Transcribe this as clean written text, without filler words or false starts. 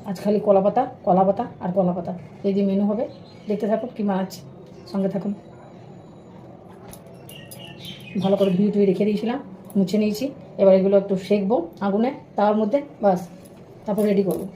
আজ খালি কলা পাতা কলা পাতা আর কলা পাতা, এই যে মেনু হবে। দেখতে থাকুন কি মাছ, সঙ্গে থাকুন। ভালো করে ধুয়ে টুয়ে রেখে দিয়েছিলাম, মুছে নিয়েছি। এবার এগুলো একটু সেঁকবো আগুনে তাওয়ার মধ্যে, বাস তারপর রেডি করবো।